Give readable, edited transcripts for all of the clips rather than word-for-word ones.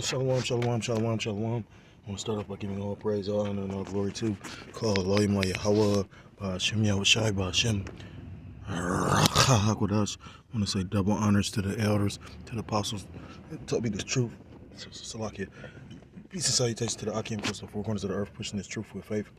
Shalom, shalom, shalom, shalom. I want to start off by giving all praise, all honor, and all glory to call Elohim Yahweh, Hashem Yahushai, Hashem Hakodash. I want to say double honors to the elders, to the apostles that taught me this truth. Salakia. Peace and salutations to the Akim, across the four corners of the earth, pushing this truth with faith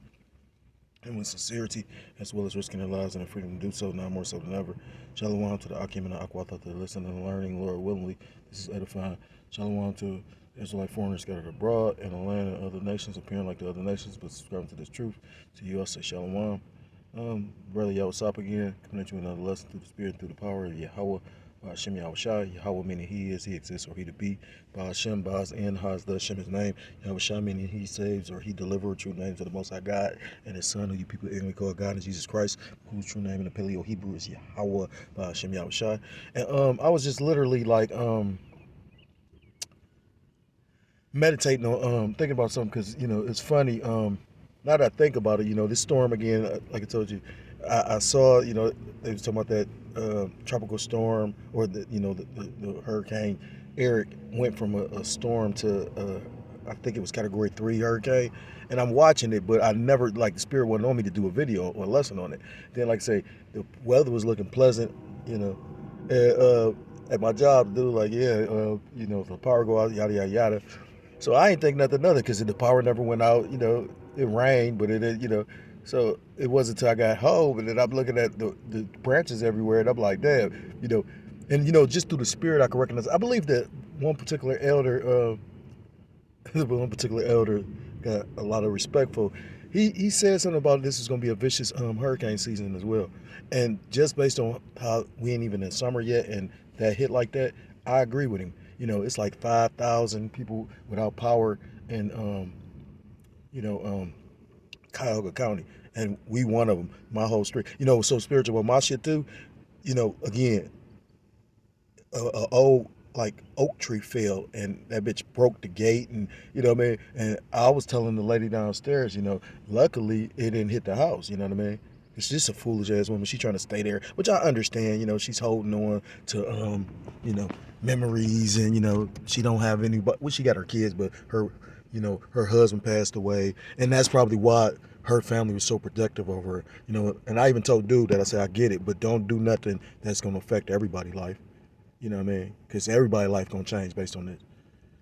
and with sincerity, as well as risking their lives and their freedom to do so, now more so than ever. Shalom to the Akim and the Akwatha, to listen and learning, Lord willingly. This is edifying. Shalom to Israelite foreigners scattered abroad in the land and other nations, appearing like the other nations, but subscribing to this truth. To you, I say Shalom. Brother Yahweh again, coming at you with another lesson through the Spirit, through the power of Yahweh. Hashem Yahushai, Yahweh meaning he is, he exists, or he to be. Hashem, Baz in, Haz, the Hashem his name. Yahushai meaning he saves, or he delivered. True names of the Most High God and his Son, who you people ignorantly call God, is Jesus Christ, whose true name in the Paleo Hebrew is Yahweh, Hashem Yahushai. And I was just literally like meditating on thinking about something, because it's funny. Now that I think about it, this storm again, like I told you, I saw, they was talking about that tropical storm, or the hurricane Eric went from a storm to I think it was category 3 hurricane, and I'm watching it, but I never, like, the Spirit wasn't on me to do a video or a lesson on it. Then, like I say, the weather was looking pleasant, at my job, dude, like, the power go out, yada yada yada. So I ain't think nothing of it, because the power never went out. It rained, but so it wasn't until I got home, and then I'm looking at the branches everywhere, and I'm like, damn, and just through the Spirit I can recognize. I believe that one particular elder, got a lot of respect for. He said something about this is going to be a vicious hurricane season as well, and just based on how we ain't even in summer yet, and that hit like that, I agree with him. It's like 5,000 people without power in Cuyahoga County, and we one of them. My whole street, so spiritual. But my shit too. Again, a old like oak tree fell, and that bitch broke the gate, and what I mean. And I was telling the lady downstairs, luckily it didn't hit the house. You know what I mean? It's just a foolish ass woman. She's trying to stay there, which I understand. She's holding on to memories, and she don't have any. But well, she got her kids, but her husband passed away, and that's probably why her family was so protective of her. And I even told dude that, I said, I get it, but don't do nothing that's gonna affect everybody's life. You know what I mean? Because everybody's life gonna change based on this.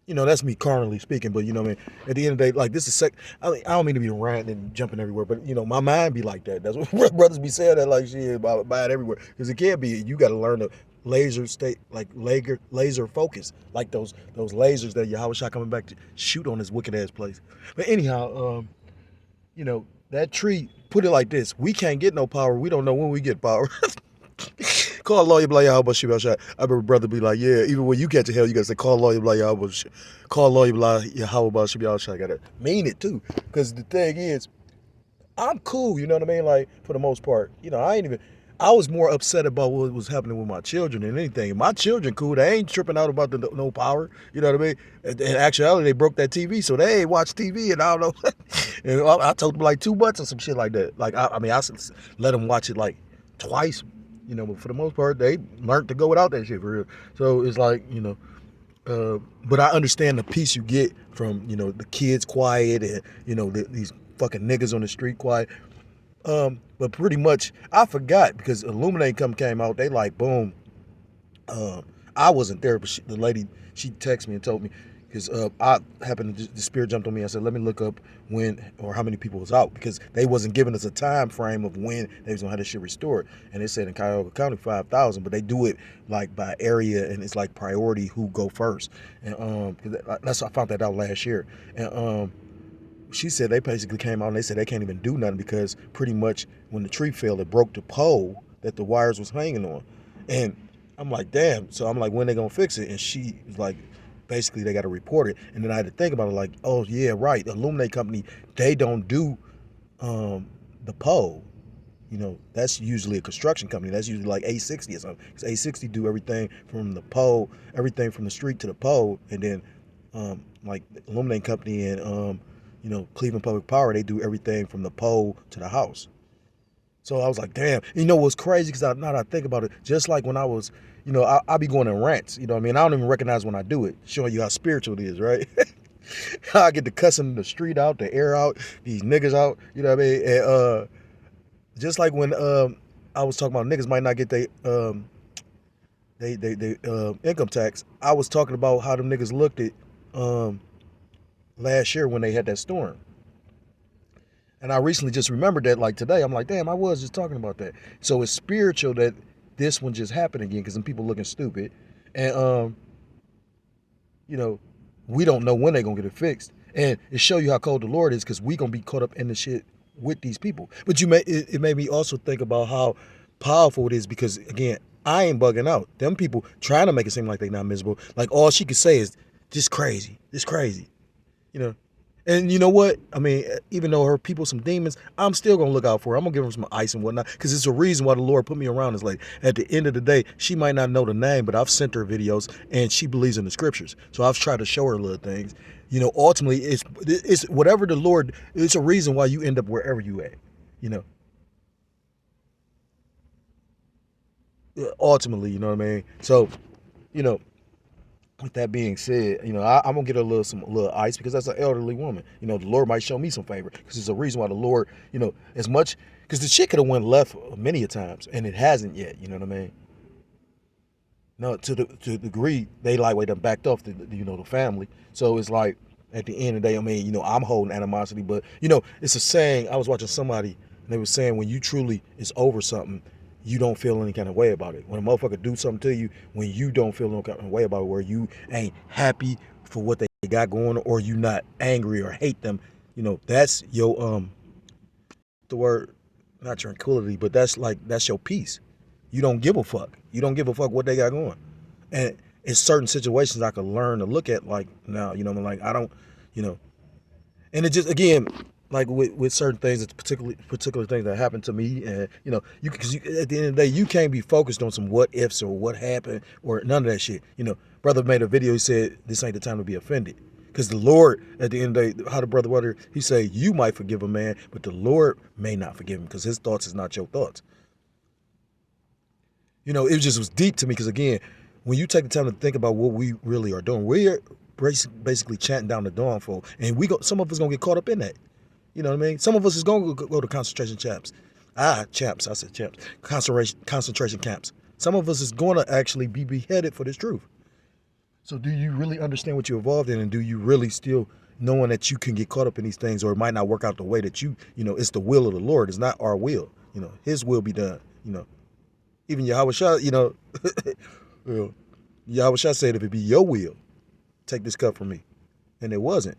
That's me carnally speaking, but what I mean. At the end of the day, like, this is I don't mean to be ranting and jumping everywhere, but my mind be like that. That's what brothers be saying, that like shit about it everywhere. Because it can't be. You got to learn to laser focus, like those lasers that Yahweh shot coming back to shoot on this wicked ass place. But anyhow, that tree. Put it like this: we can't get no power. We don't know when we get power. Call lawyer blah Yahweh Shibal Shai. I remember brother be like, yeah, even when you catch a hell, you gotta say call lawyer blah Yahweh. Call lawyer blah Yahweh Shibal Shai. Gotta mean it too, because the thing is, I'm cool. You know what I mean? Like, for the most part, I ain't even. I was more upset about what was happening with my children than anything. My children cool. They ain't tripping out about the no power. You know what I mean? In actuality, they broke that TV, so they ain't watch TV, and I don't know. And I told them like 2 months or some shit like that. Like, I mean, I let them watch it like twice. But for the most part, they learned to go without that shit for real. So it's like, but I understand the peace you get from, the kids quiet, and, these fucking niggas on the street quiet. But pretty much, I forgot, because Illuminate came out, they like, boom. I wasn't there, but the lady, she texted me and told me, because I happened to, the Spirit jumped on me. I said, let me look up when or how many people was out, because they wasn't giving us a time frame of when they was gonna have this shit restored. And they said in Cuyahoga County 5,000, but they do it like by area, and it's like priority who go first. And that's I found that out last year. And she said they basically came out and they said they can't even do nothing, because pretty much when the tree fell, it broke the pole that the wires was hanging on. And I'm like, damn. So I'm like, when they gonna fix it? And she was like, basically they got to report it. And then I had to think about it, like, oh yeah, right. The Illuminate company, they don't do the pole. That's usually a construction company. That's usually like A60 or something. Because A60 do everything from the pole, everything from the street to the pole. And then like the Illuminate company and Cleveland Public Power, they do everything from the pole to the house. So I was like, damn. You know what's crazy? Because now that I think about it, just like when I was, I be going in rants. You know what I mean? I don't even recognize when I do it, showing you how spiritual it is, right? I get to cussing the street out, the air out, these niggas out. You know what I mean? And just like when I was talking about niggas might not get they income tax, I was talking about how them niggas looked at last year when they had that storm. And I recently just remembered that, like today, I'm like, damn, I was just talking about that. So it's spiritual that this one just happened again because some people looking stupid. And, you know, we don't know when they're going to get it fixed. And it show you how cold the Lord is because we going to be caught up in the shit with these people. But it made me also think about how powerful it is because, again, I ain't bugging out. Them people trying to make it seem like they not miserable. Like all she could say is, this crazy, you know. And you know what? I mean, even though her people some demons, I'm still gonna look out for her. I'm gonna give her some ice and whatnot, because it's a reason why the Lord put me around this lady. At the end of the day, she might not know the name, but I've sent her videos, and she believes in the scriptures. So I've tried to show her little things. Ultimately, it's whatever the Lord. It's a reason why you end up wherever you at. You know. Ultimately, you know what I mean. So, you know. With that being said, I'm gonna get her some little ice because that's an elderly woman. The Lord might show me some favor because there's a reason why the Lord, as much because the shit could have went left many a times and it hasn't yet. You know what I mean? No, to the degree they lightweight done backed off the family. So it's like at the end of the day, I mean, I'm holding animosity, but it's a saying. I was watching somebody and they were saying when you truly is over something, you don't feel any kind of way about it. When a motherfucker do something to you, when you don't feel no kind of way about it, where you ain't happy for what they got going, or you not angry or hate them, that's your the word, not tranquility, but that's your peace. You don't give a fuck. You don't give a fuck what they got going. And in certain situations I could learn to look at like now, like I don't, you know, and it just again like with certain things, it's particular things that happen to me, and because at the end of the day you can't be focused on some what ifs or what happened or none of that shit. Brother made a video. He said this ain't the time to be offended, because the Lord at the end of the day, how the brother whether he say you might forgive a man, but the Lord may not forgive him because his thoughts is not your thoughts. It just was deep to me because again, when you take the time to think about what we really are doing, we're basically chanting down the downfall, and some of us gonna get caught up in that. You know what I mean? Some of us is going to go to concentration camps. Champs. I said champs. Concentration camps. Some of us is going to actually be beheaded for this truth. So do you really understand what you're involved in, and do you really still knowing that you can get caught up in these things, or it might not work out the way that it's the will of the Lord. It's not our will. His will be done. Even Yahweh Shah, Yahweh Shah said, if it be your will, take this cup from me. And it wasn't.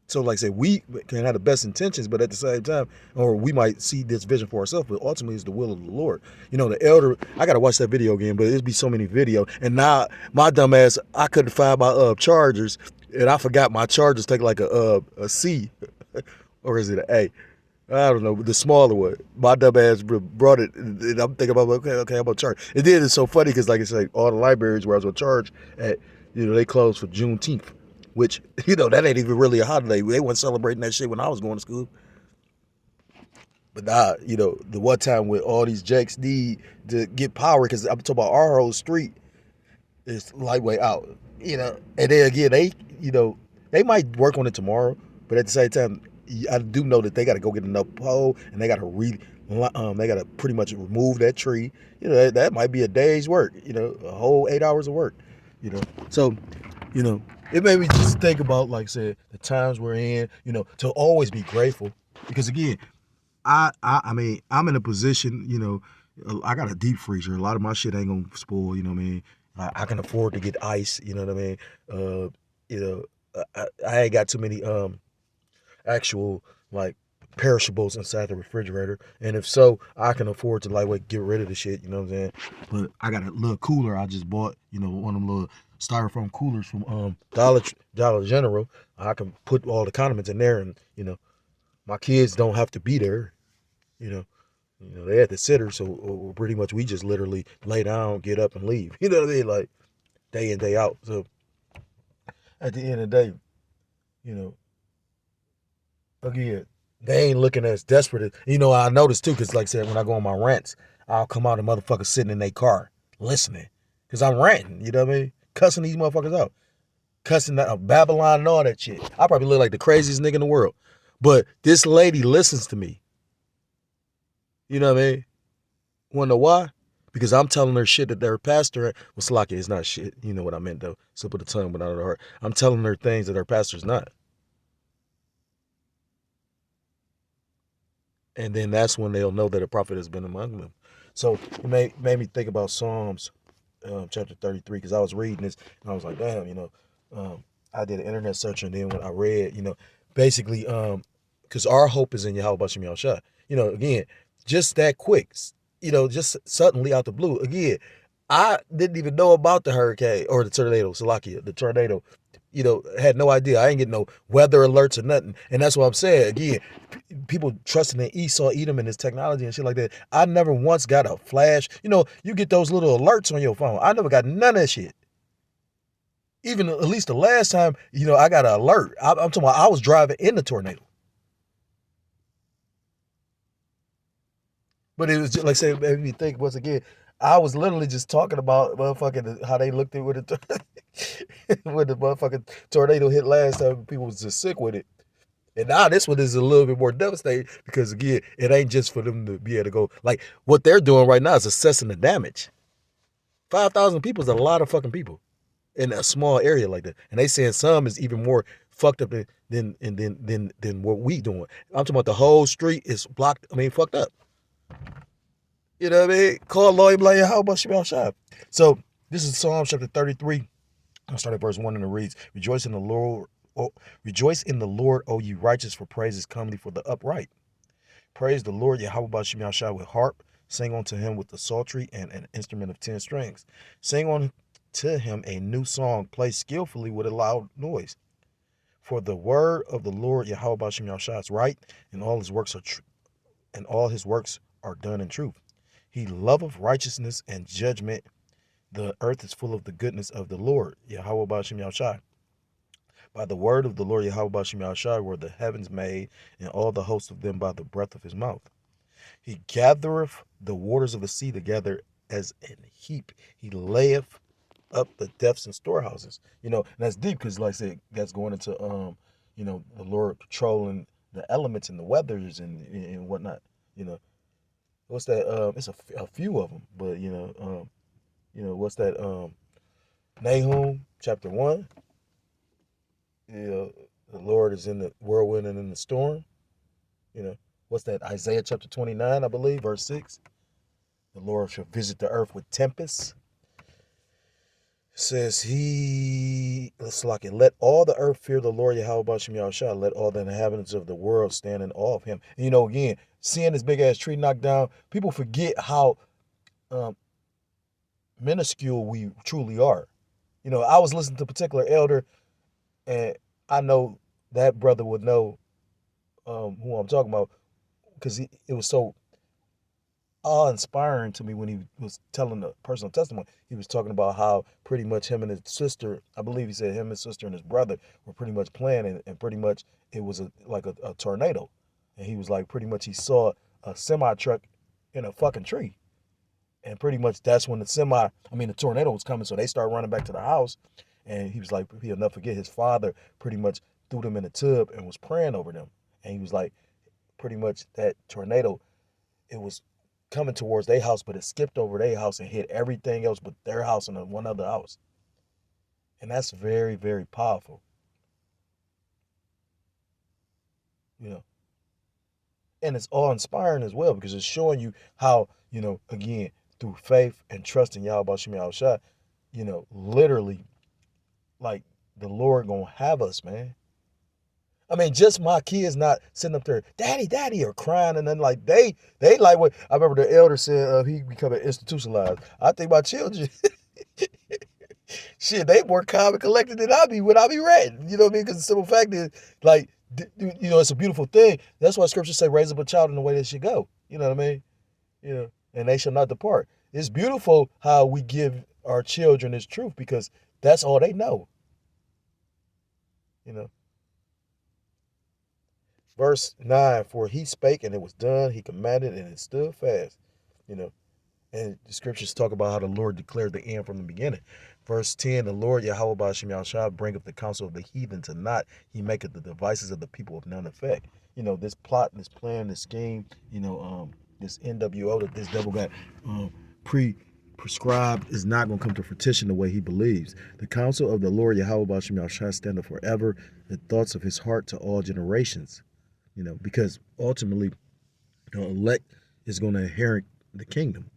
So like I said, we can have the best intentions, but at the same time, or we might see this vision for ourselves, but ultimately it's the will of the Lord. The elder, I got to watch that video again, but it'd be so many videos. And now my dumb ass, I couldn't find my chargers, and I forgot my chargers take like a C, or is it an A? I don't know, the smaller one. My dumb ass brought it, and I'm thinking about, okay, I'm going to charge. And then it's so funny because like I said, all the libraries where I was going to charge at, they closed for Juneteenth. Which, that ain't even really a holiday. They weren't celebrating that shit when I was going to school. But nah, the one time with all these jakes need to get power, because I'm talking about our whole street is lightweight out. And then again, they might work on it tomorrow, but at the same time, I do know that they got to go get another pole, and they got to pretty much remove that tree. That might be a day's work. A whole 8 hours of work. So, it made me just think about, like I said, the times we're in, to always be grateful. Because again, I mean, I'm in a position, I got a deep freezer. A lot of my shit ain't gonna spoil, you know what I mean? I can afford to get ice, you know what I mean? I ain't got too many actual like perishables inside the refrigerator, and if so, I can afford to lightweight get rid of the shit, you know what I'm saying? But I got a little cooler I just bought, one of them little styrofoam coolers from Dollar General. I can put all the condiments in there, and my kids don't have to be there, you know. They at the sitter, so pretty much we just literally lay down, get up, and leave. You know what I mean? Like day in, day out. So at the end of the day, again, They ain't looking as desperate as, I noticed too, because like I said, when I go on my rants, I'll come out and motherfuckers sitting in their car listening. Because I'm ranting, you know what I mean? Cussing these motherfuckers out. Cussing that Babylon and all that shit. I probably look like the craziest nigga in the world. But this lady listens to me. You know what I mean? Wanna know why? Because I'm telling her shit that their pastor, well, Slocky is not shit. You know what I meant, though. Slip of the tongue, but not of the heart. I'm telling her things that her pastor's not. And then that's when they'll know that a prophet has been among them. So it made me think about Psalms chapter 33, because I was reading this and I was like, damn, I did an internet search, and then when I read, basically, because our hope is in Yahweh Bashem Yahushua. Again, just that quick, just suddenly out the blue. Again, I didn't even know about the hurricane or the tornado, Salakia, the tornado. Had no idea. I ain't getting no weather alerts or nothing. And that's what I'm saying. Again, people trusting in Esau, Edom, and his technology and shit like that. I never once got a flash. You get those little alerts on your phone. I never got none of that shit. Even at least the last time, I got an alert. I'm talking about I was driving in the tornado. But it was just, like I said, it made me think once again. I was literally just talking about motherfucking how they looked at with it when the motherfucking tornado hit last time. People was just sick with it. And now this one is a little bit more devastating because again, it ain't just for them to be able to go. Like what they're doing right now is assessing the damage. 5,000 people is a lot of fucking people in a small area like that, and they saying some is even more fucked up than what we doing. I'm talking about the whole street is blocked. I mean, fucked up. You know what I mean? Call Lloyd Blair. How about Shabbat Shab? So this is Psalm chapter 33. I'll start at verse 1 and it reads, Rejoice in the Lord, rejoice in the Lord, O ye righteous, for praise is comely for the upright. Praise the Lord, Yahweh Bashem Yahushua, with harp. Sing unto him with the psaltery and an instrument of 10 strings. Sing unto him a new song, play skillfully with a loud noise. For the word of the Lord, Yahweh Bashem Yahushua, is right, and all his works are done in truth. He loveth righteousness and judgment. The earth is full of the goodness of the Lord, Yahweh Bashem Yahushua. By the word of the Lord Yahweh Bashem Yahushua were the heavens made, and all the hosts of them by the breath of his mouth. He gathereth the waters of the sea together as an heap. He layeth up the depths and storehouses. And that's deep because, like I said, that's going into the Lord controlling the elements and the weathers and whatnot. What's that? It's a few of them, but what's that? Nahum chapter 1. The Lord is in the whirlwind and in the storm. What's that? Isaiah chapter 29, I believe, verse 6. The Lord shall visit the earth with tempests. It says let's lock it. Let all the earth fear the Lord Yahweh Bashem Yahushua. Let all the inhabitants of the world stand in awe of him. And, again, seeing this big ass tree knocked down, people forget how minuscule we truly are. I was listening to a particular elder, and I know that brother would know who I'm talking about, because it was so awe-inspiring to me when he was telling the personal testimony. He was talking about how pretty much him and his sister, I believe he said him, his sister, and his brother were pretty much playing, and pretty much it was like a tornado. And he was like, pretty much he saw a semi-truck in a fucking tree. And pretty much that's when the tornado was coming, so they started running back to the house. And he was like, he'll never forget, his father pretty much threw them in a tub and was praying over them. And he was like, pretty much that tornado, it was coming towards their house, but it skipped over their house and hit everything else but their house and one other house. And that's very, very powerful. And it's awe-inspiring as well, because it's showing you how, again, through faith and trust in Yahweh Bashem Yahushua, literally, like, the Lord gonna have us, man. I mean, just my kids not sitting up there, daddy, or crying, and then like they like what I remember the elder said, he becoming institutionalized. I think my children, shit, they more calm and collected than I be when I be ranting. You know what I mean? Because the simple fact is, like, it's a beautiful thing. That's why scripture say, raise up a child in the way they should go. You know what I mean? And they shall not depart. It's beautiful how we give our children this truth, because that's all they know. Verse 9, for he spake and it was done. He commanded and it stood fast. You know, and the scriptures talk about how the Lord declared the end from the beginning. Verse 10, the Lord Yahweh Ba'ashem Yahushua bringeth the counsel of the heathen to naught. He maketh the devices of the people of none effect. You know, this plot, this plan, this scheme, this NWO that this devil got prescribed is not going to come to fruition the way he believes. The counsel of the Lord Yahweh Ba'ashem Yahushua standeth forever, the thoughts of his heart to all generations. You know, because ultimately, the elect is going to inherit the kingdom.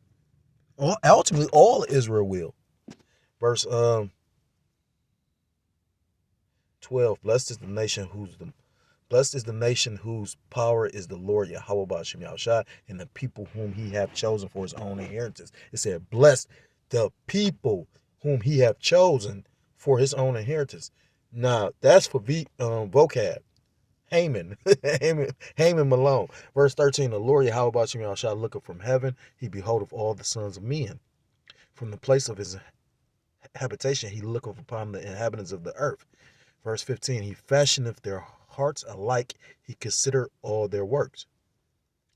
Ultimately, all Israel will. Verse 12, blessed is the nation whose power is the Lord Yahweh Ba'ashem Yahushua, and the people whom he hath chosen for his own inheritance. It said, blessed the people whom he hath chosen for his own inheritance. Now, that's for vocab. Haman, Haman Malone. Verse 13, the Lord Yahweh Ba'ashem Yahushua looketh from heaven, he beholdeth all the sons of men. From the place of his habitation, he looketh upon the inhabitants of the earth. Verse 15, he fashioneth their hearts alike, he consider all their works.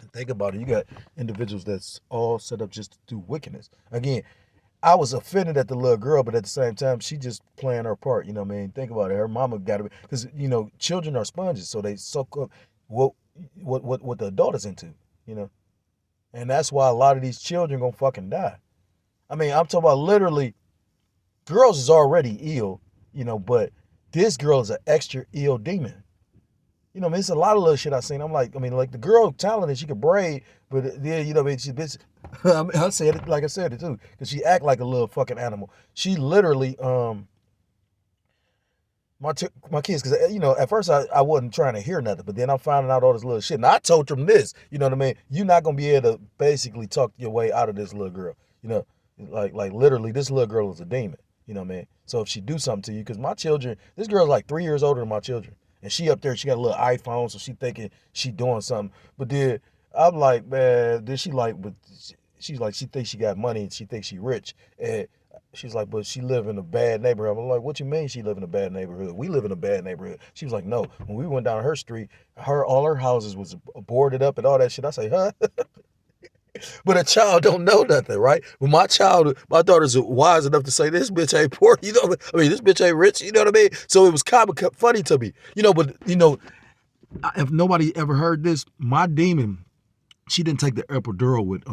And think about it, you got individuals that's all set up just to do wickedness. Again, I was offended at the little girl, but at the same time, she just playing her part. You know what I mean? Think about it. Her mama got to be, because, children are sponges, so they soak up what the adult is into, And that's why a lot of these children gonna fucking die. I mean, I'm talking about literally, girls is already ill, but this girl is an extra ill demon. It's a lot of little shit I seen. I'm like, the girl talented, she could braid, but then, she bitch. I said it like I said it too, because she act like a little fucking animal. She literally, my kids, because at first I wasn't trying to hear nothing, but then I'm finding out all this little shit. And I told them this, you know what I mean? You're not gonna be able to basically talk your way out of this little girl. Like literally, this little girl is a demon. You know what I mean? So if she do something to you, because my children, this girl's like 3 years older than my children. And she up there, she got a little iPhone, so she thinking she doing something. But then I'm like, man, then she's like, she thinks she got money and she thinks she rich. And she's like, but she live in a bad neighborhood. I'm like, what you mean she live in a bad neighborhood? We live in a bad neighborhood. She was like, no. When we went down her street, all her houses was boarded up and all that shit. I say, huh? But a child don't know nothing, right? But my daughter's wise enough to say, this bitch ain't poor, this bitch ain't rich, you know what I mean? So it was kind of funny to me, but if nobody ever heard this, my demon, she didn't take the epidural with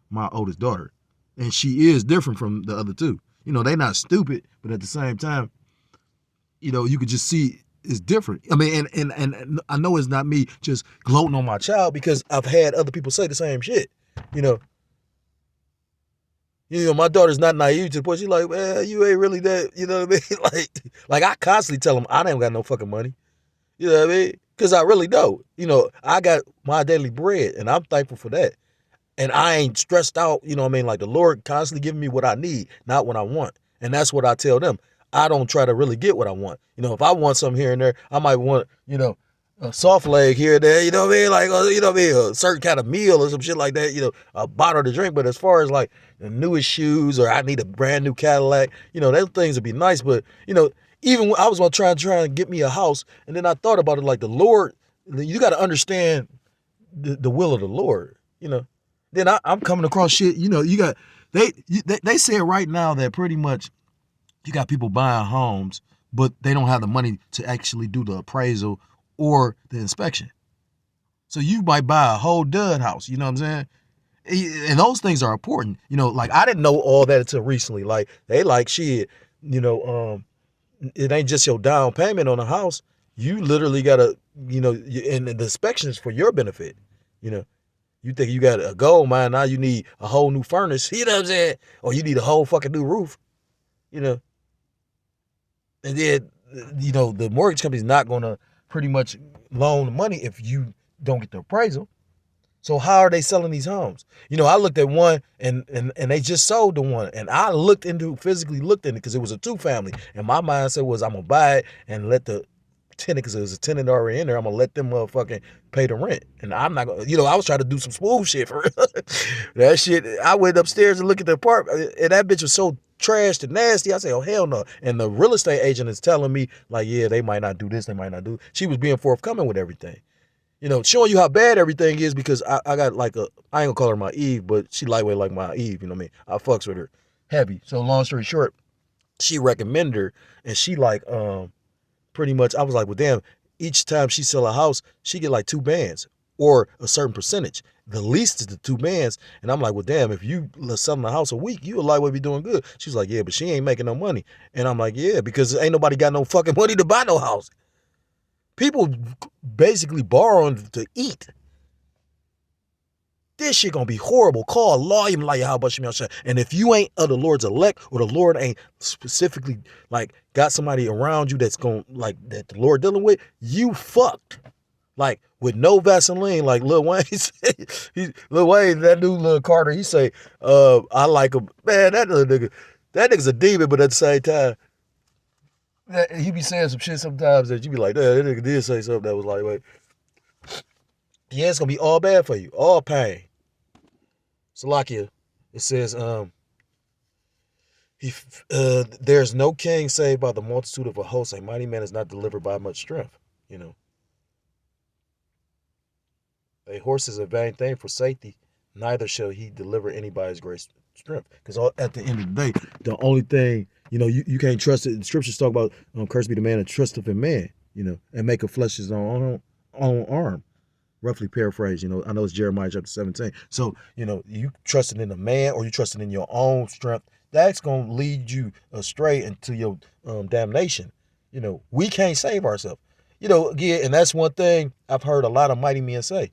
my oldest daughter, and she is different from the other two. They not stupid, but at the same time, you could just see it's different. I mean, and I know it's not me just gloating on my child, because I've had other people say the same shit. My daughter's not naive to the point she's like, well, you ain't really that, you know what I mean? Like I constantly tell them I ain't got no fucking money. You know what I mean? Because I really don't. I got my daily bread, and I'm thankful for that. And I ain't stressed out, you know what I mean? Like the Lord constantly giving me what I need, not what I want. And that's what I tell them. I don't try to really get what I want. If I want something here and there, I might want, a soft leg here and there, you know what I mean? Like, a certain kind of meal or some shit like that, a bottle to drink. But as far as like the newest shoes, or I need a brand new Cadillac, those things would be nice. But, even when I was going to try and get me a house, and then I thought about it like the Lord, you got to understand the will of the Lord, Then I'm coming across shit, you got, they say right now that pretty much you got people buying homes, but they don't have the money to actually do the appraisal or the inspection. So you might buy a whole dud house, you know what I'm saying? And those things are important. Like I didn't know all that until recently. Like they like shit, it ain't just your down payment on a house. You literally gotta, and the inspection is for your benefit. You think you got a gold mine, now you need a whole new furnace, you know what I'm saying? Or you need a whole fucking new roof, And then, the mortgage company's not gonna pretty much loan the money if you don't get the appraisal. So how are they selling these homes? I looked at one and they just sold the one, and I physically looked in it because it was a 2-family, and my mindset was I'm gonna buy it and let the tenant, because there's a tenant already in there, I'm gonna let them motherfucking pay the rent, and I'm not gonna, I was trying to do some smooth shit for real. That shit, I went upstairs and looked at the apartment, and that bitch was so trashed and nasty. I say, oh hell no. And the real estate agent is telling me like, yeah, they might not do this, they might not do. She was being forthcoming with everything. Showing you how bad everything is because I got like I ain't gonna call her my Eve, but she lightweight like my Eve, you know what I mean? I fucks with her heavy. So long story short, she recommended her and she like, pretty much I was like, well, damn, each time she sell a house, she get like 2 bands or a certain percentage. The least is the 2 bands. And I'm like, well, damn, if you selling a house a week, you a lightweight be doing good. She's like, yeah, but she ain't making no money. And I'm like, yeah, because ain't nobody got no fucking money to buy no house. People basically borrowing to eat. This shit gonna be horrible. Call a lawyer like how about you? And if you ain't of the Lord's elect, or the Lord ain't specifically like got somebody around you that's going like that the Lord dealing with, you fucked. Like with no Vaseline, like Lil Wayne said. Lil Wayne, that dude Lil Carter, he say, I like him. Man, that little nigga, that nigga's a demon, but at the same time, he be saying some shit sometimes that you be like, that nigga did say something that was like, wait. Yeah, it's gonna be all bad for you, all pain. Salakia, it says, there's no king saved by the multitude of a host. A mighty man is not delivered by much strength. A horse is a vain thing for safety, neither shall he deliver anybody's great strength. Because at the end of the day, the only thing, you can't trust it. The scriptures talk about, cursed be the man that trusteth in man, and make a flesh his own arm. Roughly paraphrase, I know it's Jeremiah chapter 17. So, you trusting in a man or you trusting in your own strength, that's going to lead you astray into your damnation. We can't save ourselves. Again, and that's one thing I've heard a lot of mighty men say.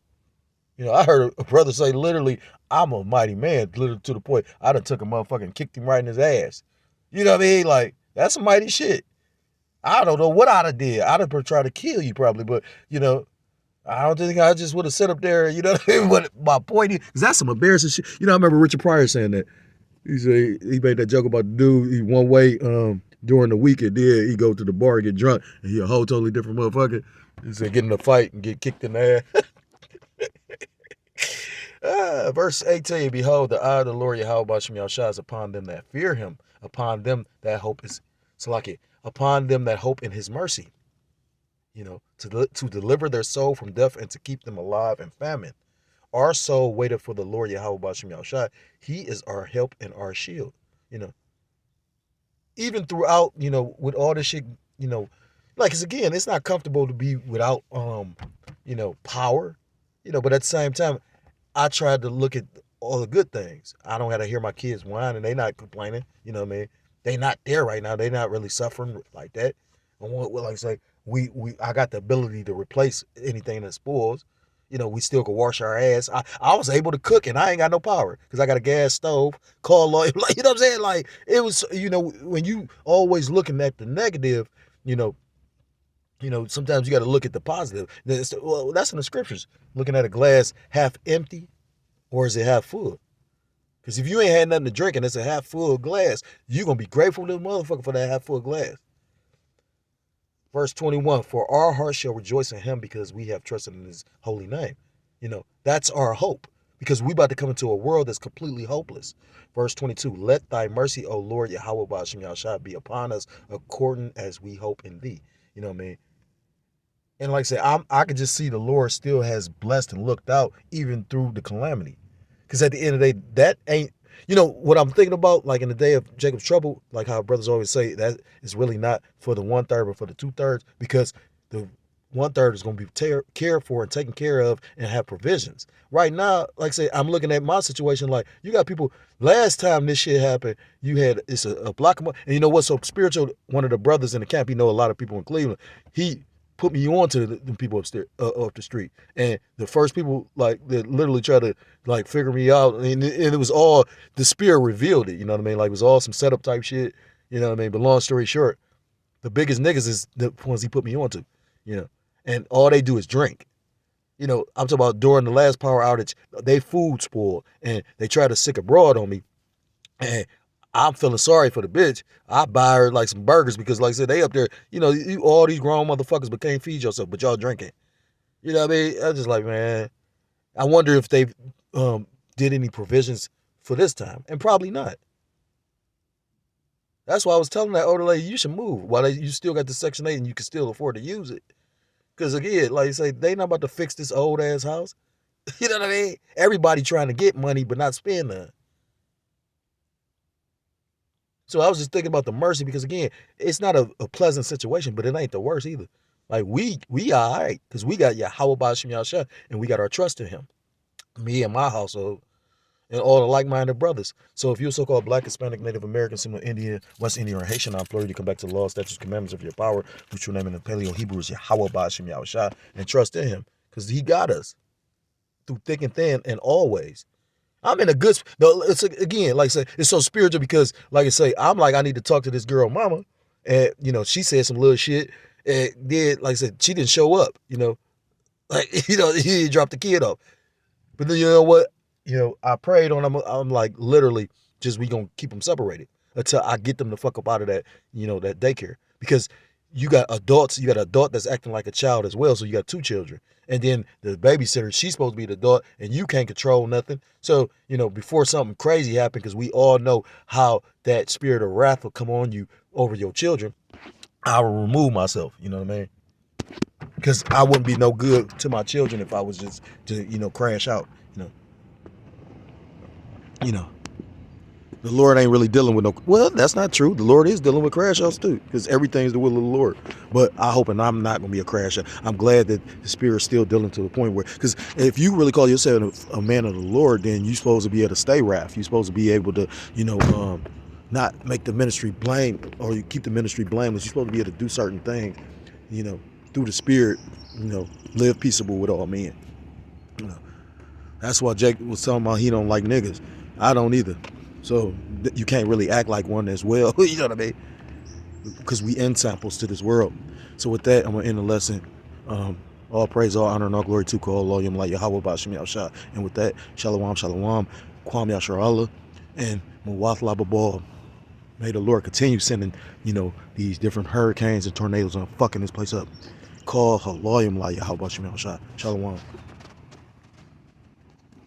I heard a brother say literally, I'm a mighty man, literally to the point I done took a motherfucker and kicked him right in his ass. You know what I mean? Like, that's some mighty shit. I don't know what I'd have did. I'd have tried to kill you probably, but, I don't think I just would have sit up there, you know what I mean? But my point is, because that's some embarrassing shit. I remember Richard Pryor saying that. He said he made that joke about the dude, he one way during the week, and then he go to the bar and get drunk, and he a whole totally different motherfucker. He said get in a fight and get kicked in the ass. Verse 18, behold, the eye of the Lord Yahweh Bashem Yahushua is upon them that fear him, upon them that hope is, upon them that hope in his mercy. To deliver their soul from death and to keep them alive in famine. Our soul waited for the Lord Yahweh Bashem Yahushua. He is our help and our shield. Even throughout, with all this shit, like, cause again, it's not comfortable to be without, power, but at the same time, I tried to look at all the good things. I don't have to hear my kids whine and they not complaining. You know what I mean? They not there right now. They not really suffering like that. And like I say, I got the ability to replace anything that spoils. We still can wash our ass. I was able to cook and I ain't got no power because I got a gas stove, call lawyer. Like, you know what I'm saying? Like, it was, when you always looking at the negative, sometimes you got to look at the positive. Well, that's in the scriptures. Looking at a glass half empty or is it half full? Because if you ain't had nothing to drink and it's a half full glass, you're going to be grateful to the motherfucker for that half full glass. Verse 21, for our heart shall rejoice in him because we have trusted in his holy name. That's our hope because we about to come into a world that's completely hopeless. Verse 22, let thy mercy, O Lord, Yahweh Bashem Yahushua, be upon us according as we hope in thee. You know what I mean? And like I said, I could just see the Lord still has blessed and looked out even through the calamity. Because at the end of the day, that ain't, what I'm thinking about, like in the day of Jacob's trouble, like how brothers always say, that is really not for the 1/3, but for the 2/3, because the 1/3 is going to be cared for and taken care of and have provisions. Right now, like I say, I'm looking at my situation, like you got people, last time this shit happened, it's a block of money. And you know what's so spiritual? One of the brothers in the camp, a lot of people in Cleveland, he put me on to the people upstairs, up the street. And the first people like that literally tried to like figure me out. And it was all, the spirit revealed it. You know what I mean? Like it was all some setup type shit. You know what I mean? But long story short, the biggest niggas is the ones he put me on to, and all they do is drink. I'm talking about during the last power outage, they food spoiled and they tried to sick abroad on me. And I'm feeling sorry for the bitch. I buy her like some burgers because, like I said, they up there, all these grown motherfuckers but can't feed yourself, but y'all drinking. You know what I mean? I just like, man, I wonder if they did any provisions for this time. And probably not. That's why I was telling that older lady, you should move while you still got the Section 8 and you can still afford to use it. Because again, like you say, they not about to fix this old ass house. You know what I mean? Everybody trying to get money but not spend none. So I was just thinking about the mercy because again, it's not a pleasant situation, but it ain't the worst either. Like we all right because we got Yahweh Bashim Yahshua and we got our trust in him. Me and my household and all the like-minded brothers. So if you're so-called Black, Hispanic, Native American, Seminole Indian, West Indian, or Haitian, I implore you to come back to the law, statutes, commandments of your power, which your name in the Paleo Hebrew is Yahweh Bashim Yahshua, and trust in him because he got us through thick and thin and always. I'm in a good. No, it's again, like I say, it's so spiritual because, like I say, I'm like I need to talk to this girl, mama, and she said some little shit, and then, like I said, she didn't show up. Like he didn't drop the kid off. But then you know what? I prayed on them. I'm like literally just we gonna keep them separated until I get them the fuck up out of that, that daycare because you got adults. You got an adult that's acting like a child as well. So you got two children. And then the babysitter, she's supposed to be the adult, and you can't control nothing. So, before something crazy happened, because we all know how that spirit of wrath will come on you over your children, I will remove myself. You know what I mean? Because I wouldn't be no good to my children if I was just to, crash out. You know. The Lord ain't really dealing with no. Well, that's not true. The Lord is dealing with crash outs too, because everything's the will of the Lord. But I hope, and I'm not going to be a crash out. I'm glad that the Spirit's still dealing to the point where, because if you really call yourself a man of the Lord, then you're supposed to be able to stay wrath. You're supposed to be able to, not make the ministry blame, or you keep the ministry blameless. You're supposed to be able to do certain things, through the Spirit, live peaceable with all men. That's why Jake was talking about he don't like niggas. I don't either. So you can't really act like one as well. You know what I mean? Because we end samples to this world. So with that, I'm going to end the lesson. All praise, all honor, and all glory to Kol Loyam like Yahweh Bashim Yahshua. And with that, Shalom, Shalom, Kwam Yashar Allah, and Mawath Lababal. May the Lord continue sending, these different hurricanes and tornadoes and fucking this place up. Call Loyam like Yahweh Bashim Yahshua. Shalom.